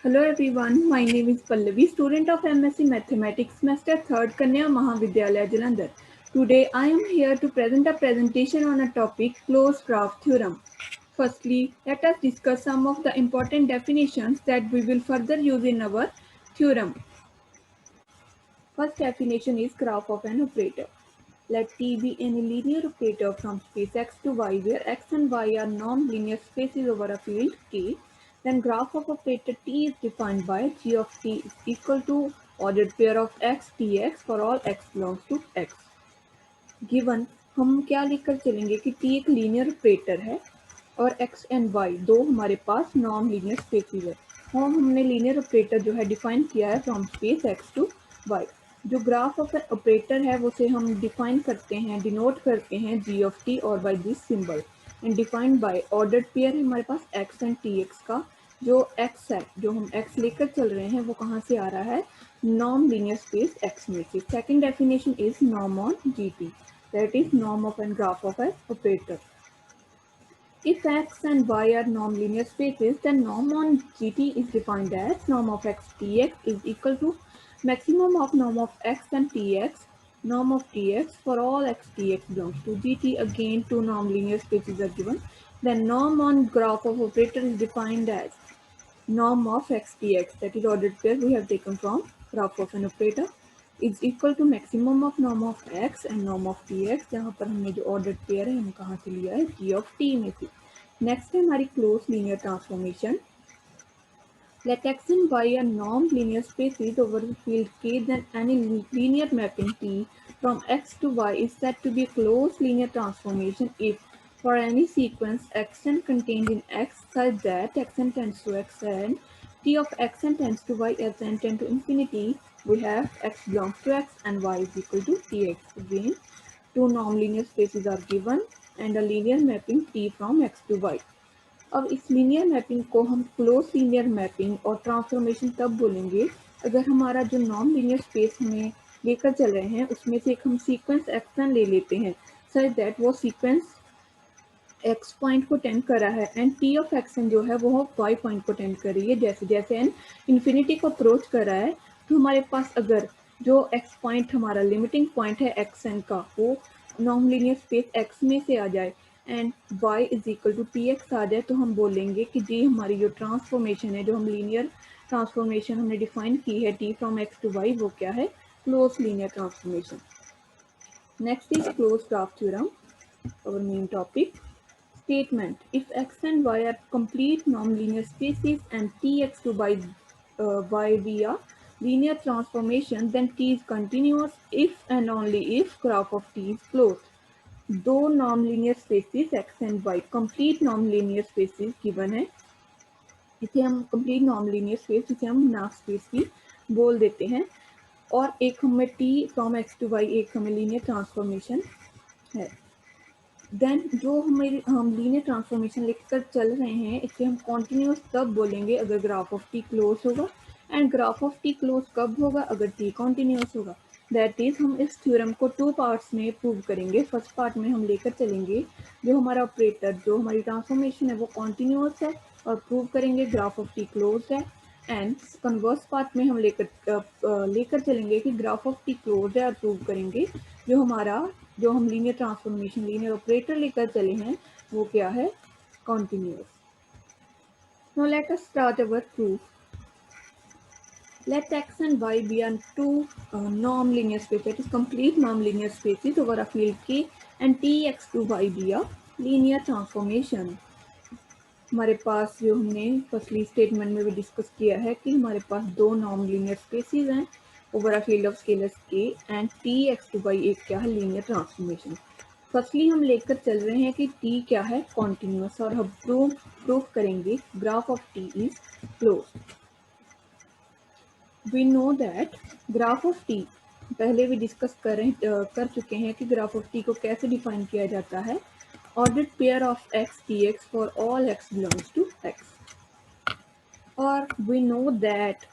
Hello everyone, my name is Pallavi, student of MSc Mathematics, semester 3rd, Kanya Mahavidyalaya, Jalandhar. Today I am here to present a presentation on a topic, closed graph theorem. Firstly, let us discuss some of the important definitions that we will further use in our theorem. First definition is graph of an operator. Let T be any linear operator from space X to Y where X and Y are non-linear spaces over a field K. Then graph of operator T is defined by G of T is equal to ordered pair of X Tx for all X belongs to X. Given हम क्या लेकर चलेंगे कि T एक linear operator है और X and Y दो हमारे पास नॉन लीनियर स्पेसेस है। और हमने लीनियर ऑपरेटर जो है डिफाइन किया है from space X to Y। जो ग्राफ ऑफ ऑपरेटर है उसे हम डिफाइन करते हैं, डिनोट करते हैं G ऑफ T और by this symbol and defined by ordered pair है हमारे पास X एंड Tx का। जो X है, जो हम X लेकर चल रहे हैं वो कहाँ से आ रहा है? नॉन लीनियर स्पेस X में से। Second definition is norm on GT, that is norm of an graph of an operator. If X and Y are non-linear spaces, then norm on GT is defined as norm of X Tx is equal to maximum of norm of X and Tx, norm of Tx for all X Tx belongs to GT. Again, two non-linear spaces are given. Then norm on graph of operator is defined as norm of X Tx, that is ordered pair we have taken from graph of an operator, is equal to maximum of norm of X and norm of Tx, जहाँ पर हमने जो ordered pair है हम कहाँ से लिया है? G of T में से। नेक्स्ट है हमारी close linear transformation. Let X and Y are non-linear spaces over the field K, then any linear mapping T from X to Y is said to be a closed linear transformation if for any sequence xn contained in X such that xn tends to X and T of xn tends to Y as n tend to infinity, we have X belongs to X and Y is equal to Tx. Again, two non-linear spaces are given and a linear mapping T from X to Y. अब इस linear mapping को हम close linear mapping और transformation तब बोलेंगे अगर हमारा जो नॉन लीनियर स्पेस हमें लेकर चल रहे हैं उसमें से एक हम सीक्वेंस एक्सन ले लेते हैं सच दैट वो सीक्वेंस एक्स पॉइंट को टेंड कर रहा है एंड टी ऑफ एक्सन जो है वो वाई पॉइंट को टेंड कर रही है। जैसे जैसे एन इन्फिनिटी को अप्रोच कर रहा है तो हमारे पास अगर जो एक्स पॉइंट हमारा लिमिटिंग पॉइंट है एक्स एन का वो नॉन लीनियर स्पेस एक्स में से आ जाए and y is equal to T x आ जाए तो हम बोलेंगे कि जी हमारी जो ट्रांसफॉर्मेशन है, जो हम लीनियर ट्रांसफॉर्मेशन हमने डिफाइन की है t from x to y, वो क्या है? Closed linear transformation. Next is closed graph theorem, our main topic. Statement: if X and Y are complete non-linear spaces and Tx to Y via linear transformation, then T is continuous if and only if graph of T is closed. दो non-linear spaces X and Y, complete non-linear spaces given है, इसे हम complete non-linear space, इसे हम नाफ space भी बोल देते हैं, और एक हमें T from X to Y, एक हमें linear transformation है। देन जो हम लीनियर ट्रांसफॉर्मेशन लेकर चल रहे हैं इसे हम कॉन्टिन्यूस तब बोलेंगे अगर ग्राफ ऑफ टी क्लोज होगा, and graph of T close कब होगा? अगर टी कॉन्टिन्यूस होगा। दैट इज हम इस थ्योरम को टू पार्ट्स में प्रूव करेंगे। फर्स्ट पार्ट में हम लेकर चलेंगे जो हमारा ऑपरेटर, जो हमारी ट्रांसफॉर्मेशन है वो कॉन्टिन्यूस है और प्रूव करेंगे ग्राफ ऑफ टी क्लोज है। एंड कन्वर्स पार्ट में हम लेकर चलेंगे कि ग्राफ ऑफ टी क्लोज है और प्रूव करेंगे जो हम लीनियर ट्रांसफॉर्मेशन, लीनियर ऑपरेटर लेकर चले हैं वो क्या है? Continuous. Now let us start our proof. Let X and Y be on two non-linear spaces, that is complete non-linear spaces over a field K, and Tx to Y be a linear transformation. हमारे पास जो हमने firstly statement में भी discuss किया है कि हमारे पास दो नॉन लीनियर स्पेसिस हैं over a field of scalars के एंड Tx to Y एक क्या है? Linear transformation. फर्स्टली हम लेकर चल रहे हैं कि T क्या है? कॉन्टिन्यूस, और हम प्रूव करेंगे graph of T is close. We know that graph of T पहले भी डिस्कस कर चुके हैं कि ग्राफ ऑफ T को कैसे डिफाइन किया जाता है। Ordered pair of x Tx for all x belongs to x, और वी नो दैट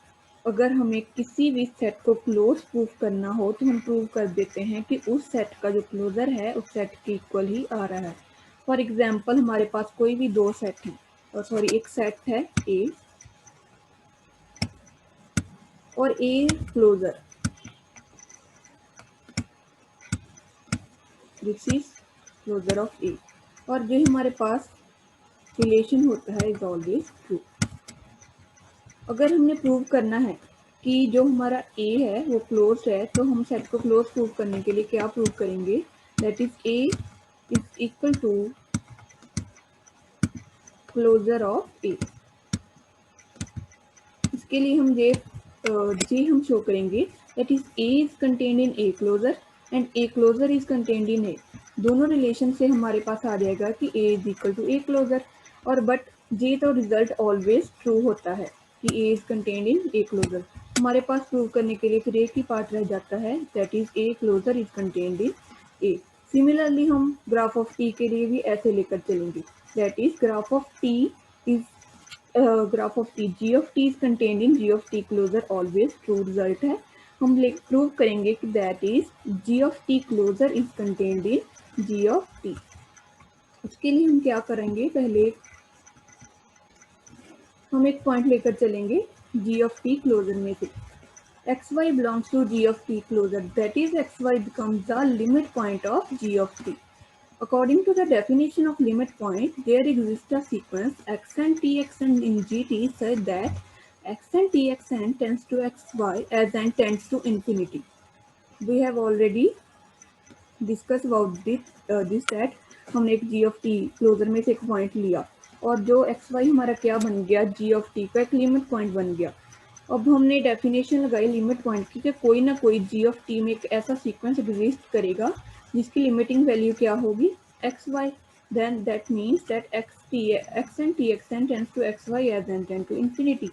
अगर हमें किसी भी सेट को क्लोज प्रूव करना हो तो हम प्रूव कर देते हैं कि उस सेट का जो क्लोजर है उस सेट के इक्वल ही आ रहा है। फॉर एग्जाम्पल हमारे पास कोई भी दो सेट हैं, एक सेट है A और A closure, this is closure of A. और जो हमारे पास रिलेशन होता है इज ऑलवेज ट्रू। अगर हमने प्रूव करना है कि जो हमारा ए है वो क्लोज है, तो हम सेट को क्लोज प्रूव करने के लिए क्या प्रूव करेंगे, that is A is equal to closure of A. इसके लिए हम जे हम शो करेंगे that is A is contained in A closure and A closure is contained in A. दोनों रिलेशन से हमारे पास आ जाएगा कि A is equal to A closure. और बट जे तो रिजल्ट ऑलवेज ट्रू होता है कि A is contained in A closure. हमारे पास प्रूव करने के लिए फिर एक ही पार्ट रह जाता है, that is A closure is contained in A. Similarly हम ग्राफ ऑफ टी के लिए भी ऐसे लेकर चलेंगे, that is graph of T is graph of T, G of T is contained in G of T closure, always true result है। हम prove करेंगे कि that is G of T closure is contained in G of T. उसके लिए हम क्या करेंगे, पहले हम एक पॉइंट लेकर चलेंगे जी ऑफ टी क्लोजर में से, xy belongs to g of t closure, that is xy becomes the limit point of g of t. According to the definition of limit point, there exists a sequence x and txn in gt such that x and txn tends to xy as n tends to infinity. We have already discussed about this that हमने एक g of t closure में से एक point लिया और जो xy हमारा क्या बन गया, g of t का एक लिमिट पॉइंट बन गया। अब हमने डेफिनेशन लगाई लिमिट पॉइंट की कि कोई ना कोई जी ऑफ टी में एक ऐसा सीक्वेंस एग्जिस्ट करेगा जिसकी लिमिटिंग वैल्यू क्या होगी, x y. Then that means that x and T x n tends to x y as n tend to infinity.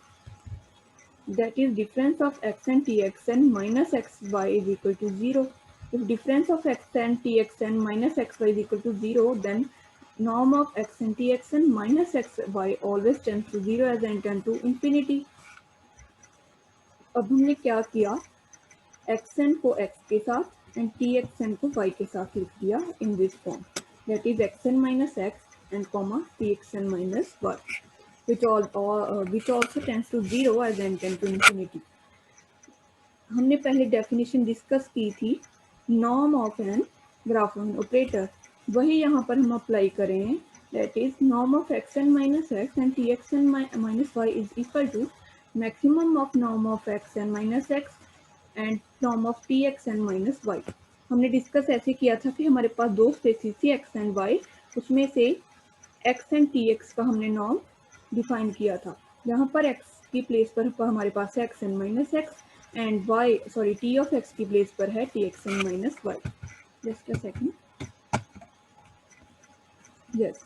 That is difference of x and txn minus xy is equal to 0. If difference of x and txn minus xy is equal to 0, then norm of x and txn minus xy always tends to 0 as n tend to infinity. अब हमने क्या किया, xn को x के साथ and txn को y के साथ लिख दिया in this form, that is xn minus x and comma txn minus y, which also tends to 0 as n tend to infinity. हमने पहले डेफिनेशन डिस्कस की थी नॉर्म ऑफ एन ग्राफन ऑपरेटर, वही यहाँ पर हम अप्लाई करें, that is norm of x n minus x and T x n minus y is equal to maximum of norm of x n minus x and norm of T x n minus y. हमने discuss ऐसे किया था कि हमारे पास दो spaces थी x and Y, उसमें से एक्स एंड टी एक्स का हमने नॉर्म डिफाइन किया था, जहाँ पर एक्स की प्लेस पर हमारे पास है x n minus x and y sorry T of x की प्लेस पर है T x n minus y. Just a second, yes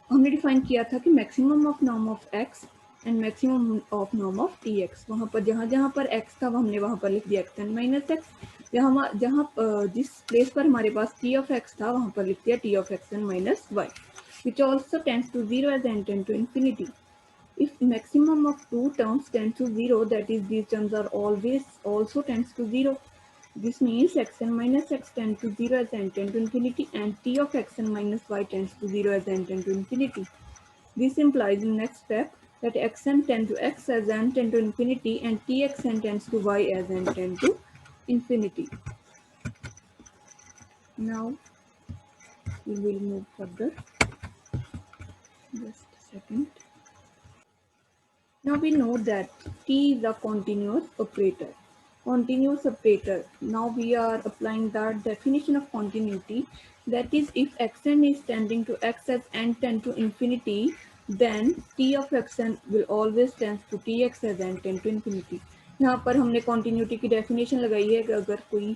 हमने डिफाइन किया था कि maximum of norm of x and maximum of norm of T x, वहाँ पर जहाँ जहाँ पर एक्स था हमने वहाँ पर लिख दिया एक्स एन माइनस एक्स, जहाँ जहाँ जिस प्लेस पर हमारे पास टी ऑफ एक्स था वहाँ पर लिख दिया T of x n minus y, which also tends to 0 as n tend to infinity. If maximum of two terms tend to 0, that is these terms are always also tends to 0. This means xn minus x tend to 0 as n tend to infinity and t of xn minus y tends to 0 as n tend to infinity. This implies in next step that xn tend to x as n tend to infinity and txn tends to y as n tend to infinity. Now we will move further. Just a second. Now we know that T is a continuous operator. Continuous operator. Now we are applying the definition of continuity. That is, if xn is tending to x as n tend to infinity, then T of xn will always tend to Tx as n tend to infinity. यहाँ पर हमने continuity की definition लगाई है कि अगर कोई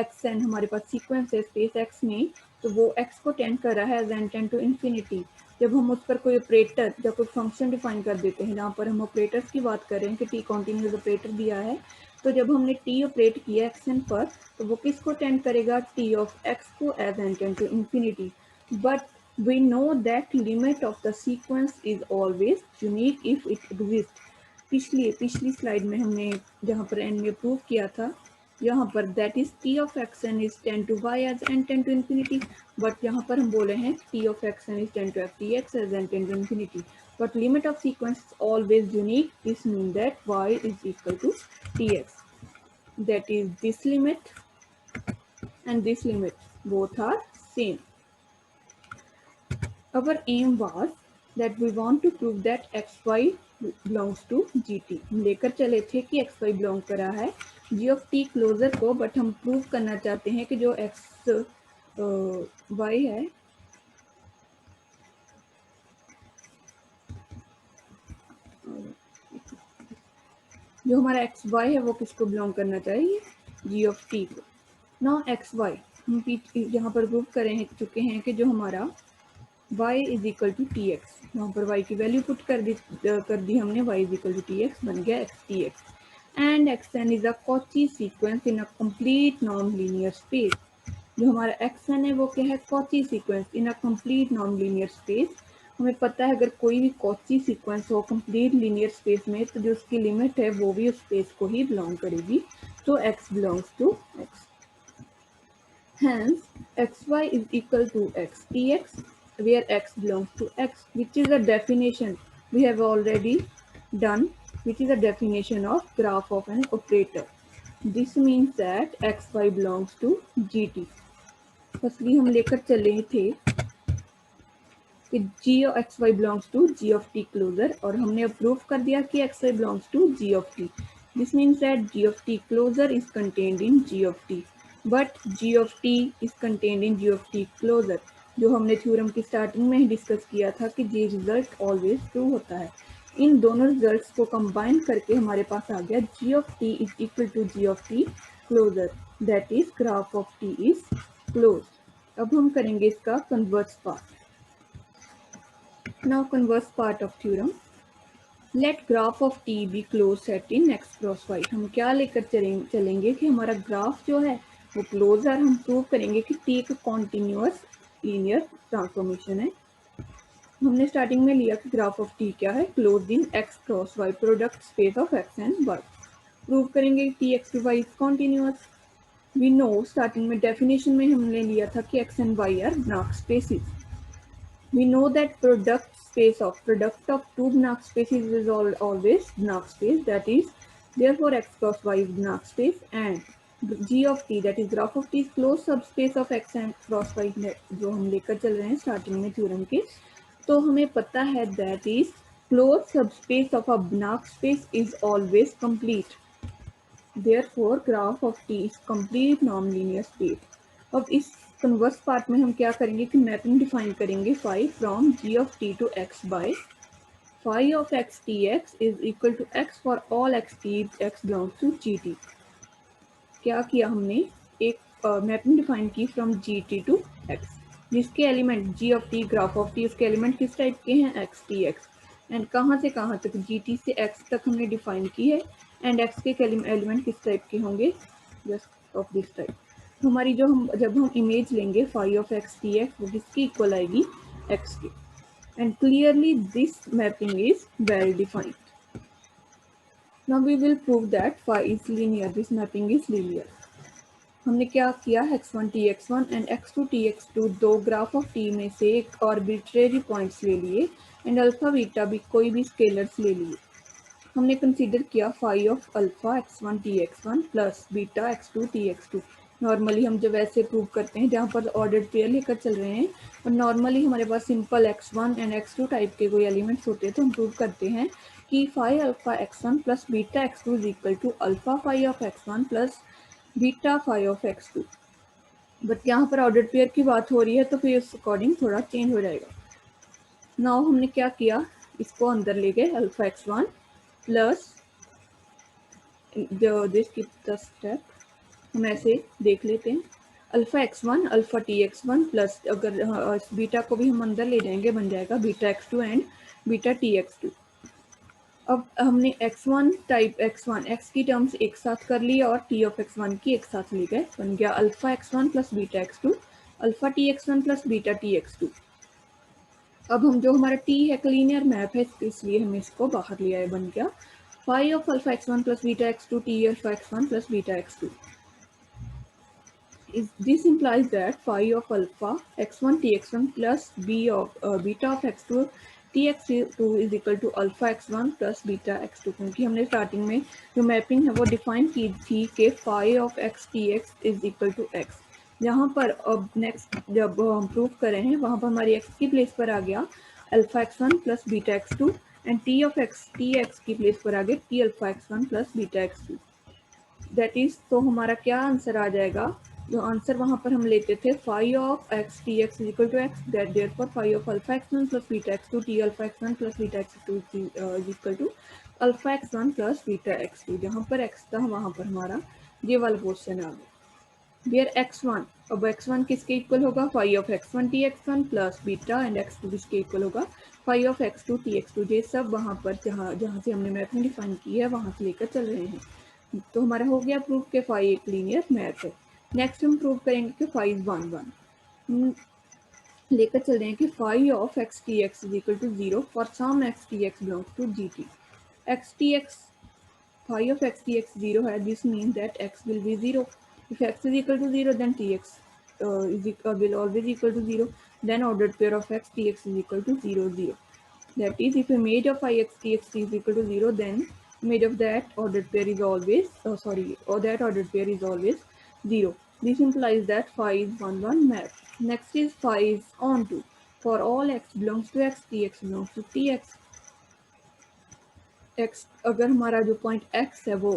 xn हमारे पास sequence है space x में, तो वो x को tend कर रहा है as n tend to infinity। जब हम उस पर कोई ऑपरेटर या कोई फंक्शन डिफाइन कर देते हैं, जहाँ पर हम ऑपरेटर्स की बात करें कि टी कॉन्टिन्यूस ऑपरेटर दिया है, तो जब हमने टी ऑपरेट किया एक्स एन पर, तो वो किसको टेंड करेगा, टी ऑफ एक्स को as n tend to infinity. But we know that limit of the sequence is always unique if it exist. पिछली स्लाइड में हमने जहाँ पर एन में प्रूव किया था, यहाँ पर that is T of x n is tend to y as n tend to infinity, but यहाँ पर हम बोले हैं T of x n is tend to f T x as n tend to infinity. but limit of sequence is always unique. This means that y is equal to tx. That is, this limit and this limit both are same. Our aim was that we want to prove that xy belongs to gt. हम लेकर चले थे कि xy belong कर रहा है g of t closure को, but हम प्रूव करना चाहते हैं कि जो y है जो हमारा एक्स वाई है वो किसको बिलोंग करना चाहिए, जी ऑफ टी को. नाउ एक्स वाई हम यहाँ पर प्रूव करें चुके हैं कि जो हमारा y is equal to T x, यहाँ पर y की वैल्यू पुट कर दी हमने, y is equal to T x बन गया x T x. And x n is a Cauchy sequence in a complete non linear space. जो हमारा एक्स एन है वो क्या है, Cauchy sequence in a complete non linear space. हमें पता है अगर कोई भी कॉची सीक्वेंस हो कंप्लीट लीनियर स्पेस में तो जो उसकी लिमिट है वो भी उस स्पेस को ही बिलोंग करेगी. तो x belongs to x. Hence, xy is equal to xtx, where x belongs to x, which is a definition we have already done, which is a definition of graph of an operator. This means that xy belongs to gt. Firstly हम लेकर चले थे कि g of xy belongs to g of t closer, और हमने अब prove कर दिया कि xy belongs to g of t. This means that g of t closer is contained in g of t, but g of t is contained in g of t closer. जो हमने theorem की starting में ही discuss किया था कि ये result always true होता है. इन दोनों रिजल्ट्स को कंबाइन करके हमारे पास आ गया g of t is equal to g of t closer, that is graph of t is closed. अब हम करेंगे इसका converse part. Now converse part of theorem. Let graph of t be closed set in x cross y. हम क्या लेकर चलेंगे कि हमारा ग्राफ जो है वो क्लोज है. हम प्रूव करेंगे कि t एक कॉन्टिन्यूअस लीनियर ट्रांसफॉर्मेशन है. हमने स्टार्टिंग में लिया कि ग्राफ ऑफ t क्या है, close in x cross y product space of x and y. Prove करेंगे कि t x to y is continuous. We know starting में डेफिनेशन में हमने लिया था कि x and y are Banach spaces. We know that product of two Banach spaces is always Banach space, that is therefore x cross y is Banach space, and g of t, that is graph of t, is closed subspace of x and cross y जो हम लेकर चल रहे हैं starting में theorem के. तो हमें पता है that is closed subspace of a Banach space is always complete. Therefore graph of t is complete non-linear space. अब इस कन्वर्स पार्ट में हम क्या करेंगे कि मैपिंग डिफाइन करेंगे phi from G of t to x by phi of x T x is equal to x for all x T x belongs to G t. क्या किया हमने, एक मैपिंग डिफाइन की from G t to x, जिसके element G of T graph of T, उसके element किस type के हैं, एक्स टी एक्स. एंड कहाँ से कहाँ तक, जी टी से एक्स तक हमने डिफाइन की है. एंड एक्स के एलिमेंट किस टाइप के होंगे, जस्ट ऑफ दिस टाइप. हमारी जब हम इमेज लेंगे phi of x T x वो किसकी इक्वल आएगी, एक्स की. And clearly this mapping is well defined. Now we will prove that phi is linear, this mapping is linear. हमने क्या किया, x1 tx1 and x2 tx2 दो graph of t में से एक आर्बिट्रेरी पॉइंट्स ले लिए एंड अल्फा बीटा भी कोई भी स्केलर्स ले लिए. हमने कंसीडर किया phi of alpha x1 tx1 plus beta x2 tx2. Normally हम जब ऐसे प्रूव करते हैं जहाँ पर ऑर्डर्ड पेयर लेकर चल रहे हैं और नॉर्मली हमारे पास simple x1 and x2 type के कोई एलिमेंट्स होते हैं तो हम प्रूव करते हैं कि phi alpha x1 plus beta x2 is equal to alpha phi of x1 plus beta phi of x2. But यहाँ पर ऑर्डर्ड पेयर की बात हो रही है तो फिर उस अकॉर्डिंग थोड़ा चेंज हो जाएगा. नाउ हमने क्या किया, इसको अंदर ले गए अल्फा x1 प्लस दिस की स्टेप हम ऐसे देख लेते हैं, alpha x1 alpha tx1 plus अगर बीटा को भी हम अंदर ले जाएंगे बन जाएगा beta x2 and beta tx2. अब हमने x1 टाइप x1 x की टर्म्स एक साथ कर ली और t ऑफ x1 की एक साथ ले गए, बन गया alpha x1 plus beta x2 alpha tx1 plus beta tx2. अब हम जो हमारा t है लीनियर मैप है इसलिए हमने इसको बाहर लिया है, बन गया phi of alpha x1 plus beta x2 t alpha x1 plus beta x2. This implies that phi of alpha x1 tx1 plus b of beta of x2 Tx2 is equal to alpha x1 plus beta x2, क्योंकि हमने starting में जो mapping है वो define की थी कि phi of x T x is equal to x. यहाँ पर अब नेक्स्ट जब हम प्रूव कर रहे हैं वहाँ पर हमारी एक्स की प्लेस पर आ गया alpha x1 plus beta x2 and T of x T x की प्लेस पर आ गया T alpha x1 plus beta x2। That is, तो हमारा क्या आंसर आ जाएगा, जो आंसर वहाँ पर हम लेते थे phi of x T x is equal to x, that therefore phi of alpha x1 plus beta x2 T alpha x1 plus beta x2 is equal to alpha x1 plus beta x2। जहाँ पर x था वहाँ पर हमारा ये वाला question आ गया। Where x1, अब x1 किसके इक्वल होगा, phi of x1 T x1 plus beta, and x2 किसके इक्वल होगा, phi of x2 T x2। ये सब वहाँ पर जहाँ से हमने मैपिंग डिफाइन की है वहाँ से लेकर चल रहे हैं। तो हमारा हो गया प्रूव के फाई एक लीनियर मैप है। नेक्स्ट हम प्रूव करेंगे कि फाई इज 1 1। लेकर चल रहे हैं कि phi of x T x is equal to 0 for some x T x belongs to G T. X T x, phi of x T x 0 है, this mean that x will be 0। If x is equal to 0 then tx will always equal to 0, then ordered pair of x tx is equal to 0 0. That is, if image of ix txt is equal to 0, then image of that ordered pair is always that ordered pair is always 0. This implies that phi is 1 1 map. Next is phi is onto. For all x belongs to x, tx belongs to tx. x, अगर हमारा जो point x है वो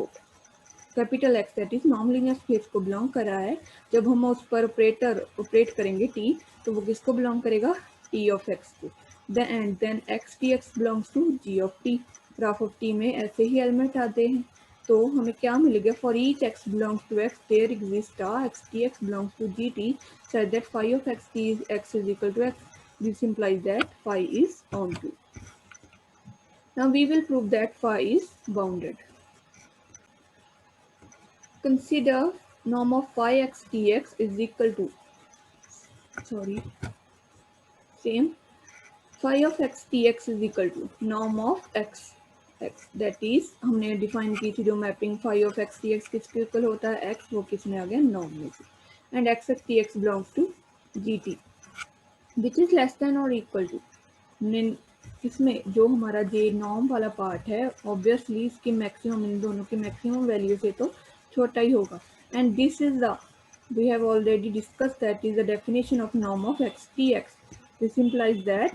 capital x that is non linear space को belong कर रहा है, जब हम उस पर ऑपरेट करेंगे t, तो वो किसको बिलोंग करेगा, t ऑफ x को। Then x T x belongs to G of T. Graph of T में ऐसे ही एलिमेंट आते हैं, तो हमें क्या मिलेगा, for each x belongs to x there exist a x T x belongs to G T such that phi of x T x is equal to x. This implies that phi is onto. Now we will prove that phi is bounded. Consider norm of phi x dx is equal to phi of x dx is equal to norm of x x, that is हमने define की थी जो mapping phi of x dx किसके equal होता है, x, वो किस में आ गया, नॉर्म में से, and x x dx belongs to gt which is less than और इक्वल टू। इसमें जो हमारा जे नॉर्म वाला पार्ट है ऑब्वियसली इसकी मैक्सिमम, इन दोनों की मैक्सिमम वैल्यू से तो छोटा ही होगा, and this is the, we have already discussed that is the definition of norm of x tx. This implies that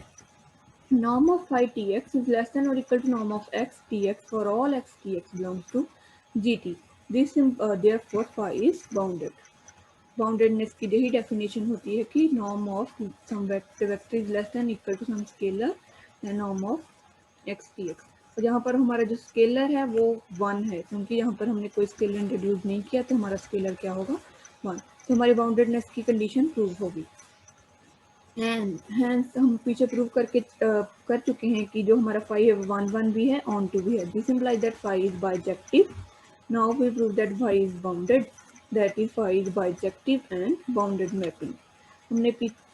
norm of phi tx is less than or equal to norm of x tx for all x tx belongs to gt. This therefore phi is bounded. Boundedness की यही definition होती है कि norm of some vector is less than equal to some scalar and norm of x T x. और यहाँ पर हमारा जो स्केलर है वो 1 है, क्योंकि यहाँ पर हमने कोई स्केलर इंट्रोड्यूस नहीं किया, तो हमारा स्केलर क्या होगा, 1। तो हमारी बाउंडेडनेस की कंडीशन प्रूव होगी, एंड हैंस हम पीछे प्रूव कर चुके हैं कि जो हमारा फाई है 1 1 भी है, ऑन टू भी है। This implies that phi is bijective. Now we prove that phi is bounded, that is phi is bijective and bounded mapping. हमने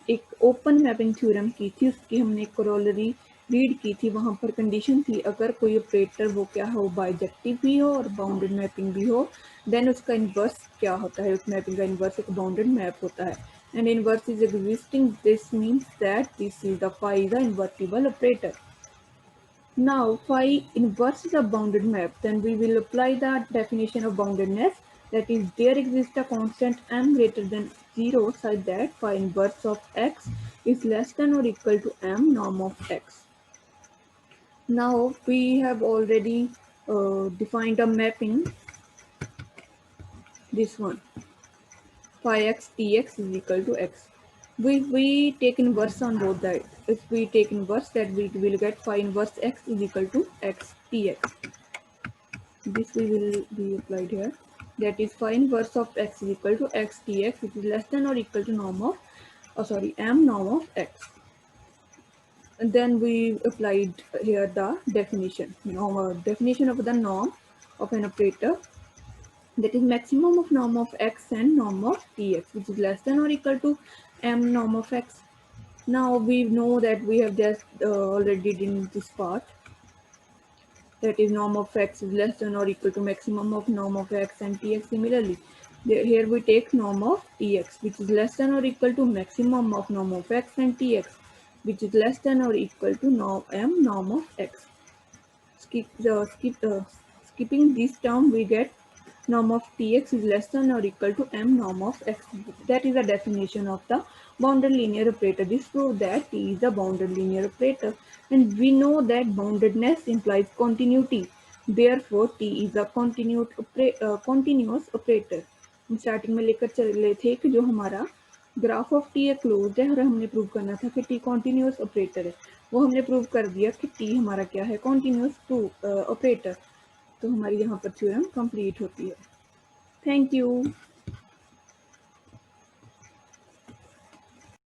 एक ओपन मैपिंग थ्योरम की थी, उसकी हमने कोरोलरी रीड की थी, वहाँ पर कंडीशन थी अगर कोई ऑपरेटर वो क्या हो, बाइजेक्टिव भी हो और बाउंडेड मैपिंग भी हो, देन उसका इन्वर्स क्या होता है, उस मैपिंग का इन्वर्स एक बाउंडेड मैप होता है, and inverse is existing, this means that this is the phi is a invertible operator. Now phi inverse is a bounded map, then we will apply the definition of boundedness, that is there exists a constant m greater than 0 such that phi inverse of x is less than or equal to m norm of x. Now we have already defined a mapping, this one, phi x tx is equal to x. We take inverse on both sides. If we take inverse, that we will get phi inverse x is equal to x tx. This we will be applied here. That is phi inverse of x is equal to x tx, which is less than or equal to norm of m norm of x. And then we applied here the definition, definition of the norm of an operator, that is maximum of norm of x and norm of tx, which is less than or equal to m norm of x. Now we know that we have just already did in this part, that is norm of x is less than or equal to maximum of norm of x and tx. Similarly, here we take norm of tx, which is less than or equal to maximum of norm of x and tx. which is less than or equal to norm of x. Skipping this term, we get norm of Tx is less than or equal to m norm of x. That is the definition of the bounded linear operator. This proves that T is a bounded linear operator. And we know that boundedness implies continuity. Therefore, T is a continuous operator. हम starting में लेकर चले थे कि जो हमारा graph of T एक closed है और हमने प्रूव करना था कि टी कॉन्टिन्यूस ऑपरेटर है, वो हमने प्रूव कर दिया कि टी हमारा क्या है, कॉन्टिन्यूस ऑपरेटर। तो हमारी यहाँ पर थ्योरम कंप्लीट होती है। Thank you.